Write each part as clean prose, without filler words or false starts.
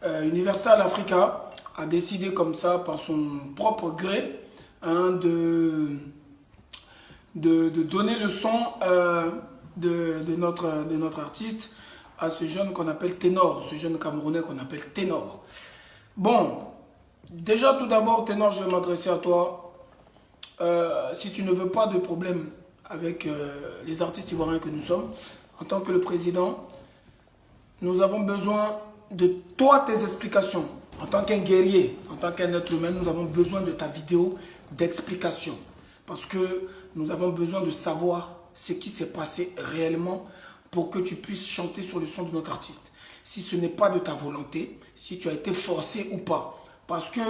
Universal Africa a décidé comme ça, par son propre gré, hein, de donner le son de notre artiste à ce jeune qu'on appelle Ténor, ce jeune Camerounais qu'on appelle Ténor. Bon, déjà tout d'abord, Ténor, je vais m'adresser à toi. Si tu ne veux pas de problème avec les artistes ivoiriens que nous sommes, en tant que le président, nous avons besoin de toi, tes explications. En tant qu'un guerrier, en tant qu'un être humain, nous avons besoin de ta vidéo d'explication. Parce que nous avons besoin de savoir ce qui s'est passé réellement pour que tu puisses chanter sur le son de notre artiste. Si ce n'est pas de ta volonté, si tu as été forcé ou pas. Parce que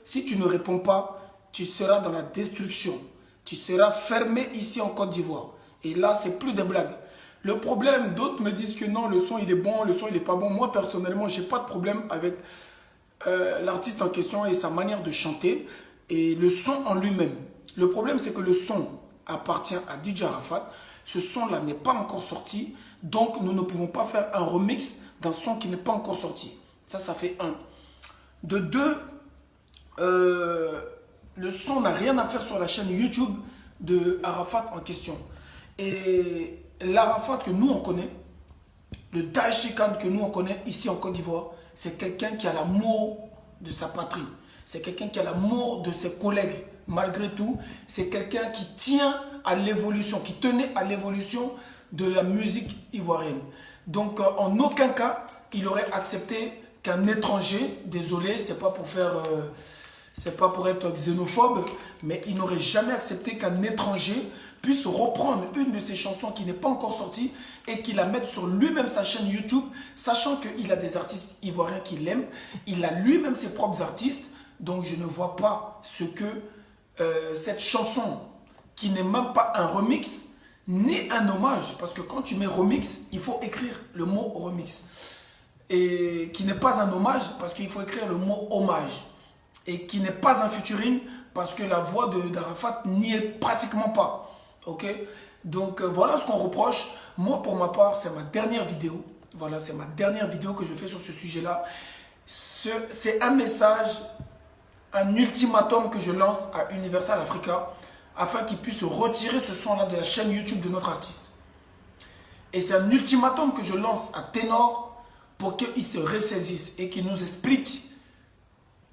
si tu ne réponds pas, tu seras dans la destruction. Tu seras fermé ici en Côte d'Ivoire. Et là, c'est plus des blagues. Le problème, d'autres me disent que non, le son il est bon, le son il n'est pas bon. Moi, personnellement, je n'ai pas de problème avec l'artiste en question et sa manière de chanter et le son en lui-même. Le problème, c'est que le son appartient à DJ Arafat. Ce son-là n'est pas encore sorti. Donc, nous ne pouvons pas faire un remix d'un son qui n'est pas encore sorti. Ça fait un. De deux, le son n'a rien à faire sur la chaîne YouTube de Arafat en question. Et l'Arafat que nous on connaît, le Daesh Khan que nous on connaît ici en Côte d'Ivoire, c'est quelqu'un qui a l'amour de sa patrie. C'est quelqu'un qui a l'amour de ses collègues. Malgré tout, c'est quelqu'un qui tient à l'évolution, qui tenait à l'évolution de la musique ivoirienne. Donc, en aucun cas, il aurait accepté qu'un étranger, désolé, c'est pas pour faire, c'est pas pour être xénophobe, mais il n'aurait jamais accepté qu'un étranger puisse reprendre une de ses chansons qui n'est pas encore sortie et qu'il la mette sur lui-même sa chaîne YouTube, sachant qu'il a des artistes ivoiriens qui l'aiment, il a lui-même ses propres artistes, donc je ne vois pas ce que cette chanson, qui n'est même pas un remix, ni un hommage, parce que quand tu mets remix, il faut écrire le mot remix, et qui n'est pas un hommage, parce qu'il faut écrire le mot hommage, et qui n'est pas un featuring, parce que la voix d'Arafat n'y est pratiquement pas. Ok, donc voilà ce qu'on reproche. Moi, pour ma part, c'est ma dernière vidéo. Voilà, c'est ma dernière vidéo que je fais sur ce sujet-là. C'est un message, un ultimatum que je lance à Universal Africa afin qu'il puisse retirer ce son-là de la chaîne YouTube de notre artiste. Et c'est un ultimatum que je lance à Ténor pour qu'il se ressaisisse et qu'il nous explique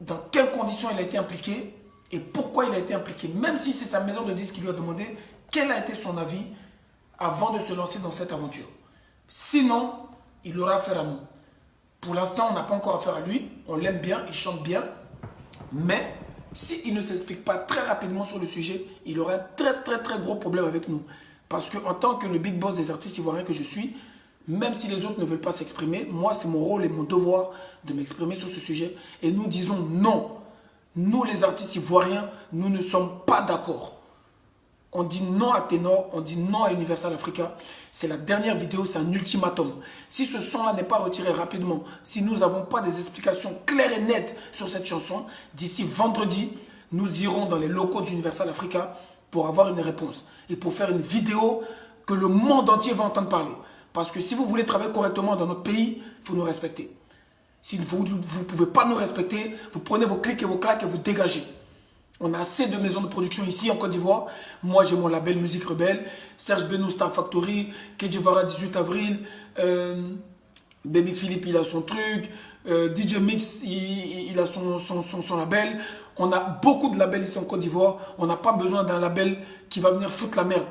dans quelles conditions il a été impliqué et pourquoi il a été impliqué. Même si c'est sa maison de disques qui lui a demandé quel a été son avis avant de se lancer dans cette aventure. Sinon, il aura affaire à nous. Pour l'instant, on n'a pas encore affaire à lui. On l'aime bien, il chante bien. Mais s'il ne s'explique pas très rapidement sur le sujet, il aura un très gros problème avec nous. Parce qu'en tant que le big boss des artistes ivoiriens que je suis, même si les autres ne veulent pas s'exprimer, moi c'est mon rôle et mon devoir de m'exprimer sur ce sujet. Et nous disons non. Nous les artistes ivoiriens, nous ne sommes pas d'accord. On dit non à Ténor, on dit non à Universal Africa. C'est la dernière vidéo, c'est un ultimatum. Si ce son-là n'est pas retiré rapidement, si nous n'avons pas des explications claires et nettes sur cette chanson, d'ici vendredi, nous irons dans les locaux d'Universal Africa pour avoir une réponse. Et pour faire une vidéo que le monde entier va entendre parler. Parce que si vous voulez travailler correctement dans notre pays, il faut nous respecter. Si vous ne pouvez pas nous respecter, vous prenez vos clics et vos claques et vous dégagez. On a assez de maisons de production ici en Côte d'Ivoire. Moi, j'ai mon label Musique Rebelle, Serge Beno Star Factory, Kedjevara 18 avril, Baby Philippe, il a son truc, DJ Mix, il a son label. On a beaucoup de labels ici en Côte d'Ivoire. On n'a pas besoin d'un label qui va venir foutre la merde.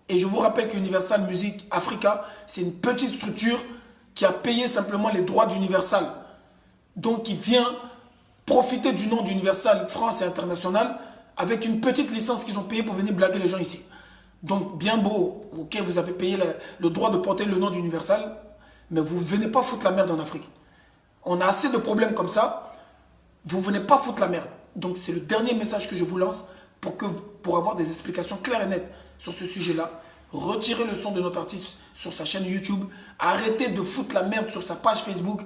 Et je vous rappelle qu'Universal Music Africa, c'est une petite structure qui a payé simplement les droits d'Universal. Donc, qui vient profiter du nom d'Universal France et International avec une petite licence qu'ils ont payée pour venir blaguer les gens ici. Donc, bien beau, ok, vous avez payé le droit de porter le nom d'Universal, mais vous ne venez pas foutre la merde en Afrique. On a assez de problèmes comme ça, vous ne venez pas foutre la merde. Donc, c'est le dernier message que je vous lance pour avoir des explications claires et nettes sur ce sujet-là. Retirez le son de notre artiste sur sa chaîne YouTube. Arrêtez de foutre la merde sur sa page Facebook.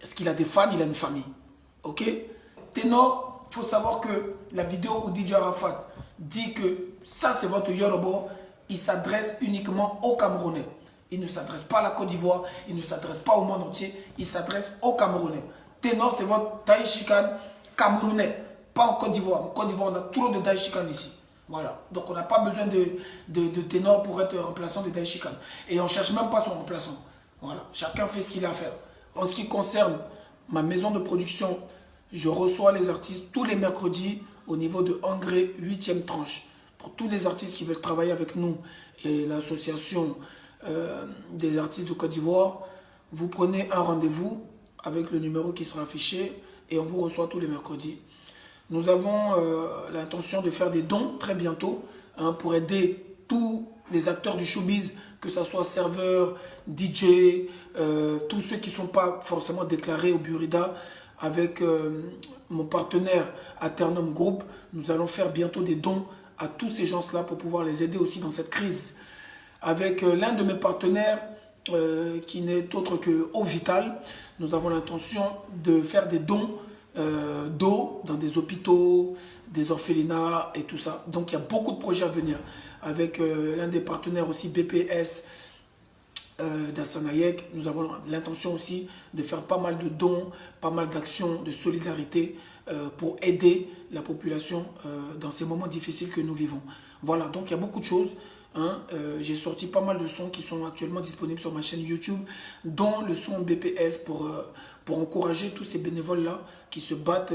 Parce qu'il a des fans, il a une famille. Ok? Ténor, il faut savoir que la vidéo où DJ Arafat dit que ça c'est votre Yoruba, il s'adresse uniquement aux Camerounais. Il ne s'adresse pas à la Côte d'Ivoire, il ne s'adresse pas au monde entier, il s'adresse aux Camerounais. Ténor, c'est votre daishikan camerounais, pas en Côte d'Ivoire. En Côte d'Ivoire, on a trop de daishikan ici. Voilà, donc on n'a pas besoin de ténor pour être remplaçant de daishikan. Et on ne cherche même pas son remplaçant. Voilà, chacun fait ce qu'il a à faire. En ce qui concerne ma maison de production, je reçois les artistes tous les mercredis au niveau de Angré 8e tranche. Pour tous les artistes qui veulent travailler avec nous et l'association des artistes de Côte d'Ivoire, vous prenez un rendez-vous avec le numéro qui sera affiché et on vous reçoit tous les mercredis. Nous avons l'intention de faire des dons très bientôt pour aider tous les acteurs du showbiz, que ce soit serveurs, DJ, tous ceux qui ne sont pas forcément déclarés au Burida. Avec mon partenaire Aternum Group, nous allons faire bientôt des dons à tous ces gens-là pour pouvoir les aider aussi dans cette crise. Avec l'un de mes partenaires qui n'est autre que Eau Vital, nous avons l'intention de faire des dons d'eau dans des hôpitaux, des orphelinats et tout ça. Donc il y a beaucoup de projets à venir. Avec l'un des partenaires aussi BPS d'Assanayek, nous avons l'intention aussi de faire pas mal de dons, pas mal d'actions de solidarité pour aider la population dans ces moments difficiles que nous vivons. Voilà, donc il y a beaucoup de choses. J'ai sorti pas mal de sons qui sont actuellement disponibles sur ma chaîne YouTube, dont le son BPS pour encourager tous ces bénévoles-là qui se battent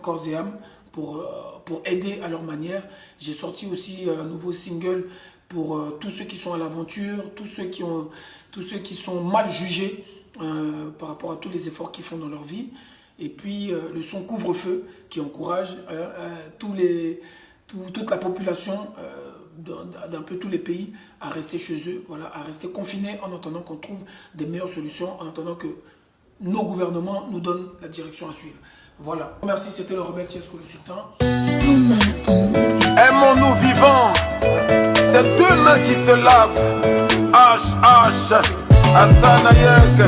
corps et âme pour aider à leur manière. J'ai sorti aussi un nouveau single pour tous ceux qui sont à l'aventure, tous ceux qui sont mal jugés par rapport à tous les efforts qu'ils font dans leur vie. Et puis le son Couvre-feu qui encourage toute la population d'un peu tous les pays à rester chez eux, voilà, à rester confinés en attendant qu'on trouve des meilleures solutions, en attendant que nos gouvernements nous donnent la direction à suivre. Voilà. Merci, c'était le rebelle Tiesco le Sultan. Aimons-nous vivants, c'est deux mains qui se lavent. HH, Assanayek,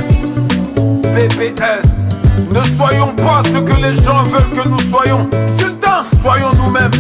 PPS. Ne soyons pas ce que les gens veulent que nous soyons. Sultan, soyons nous-mêmes.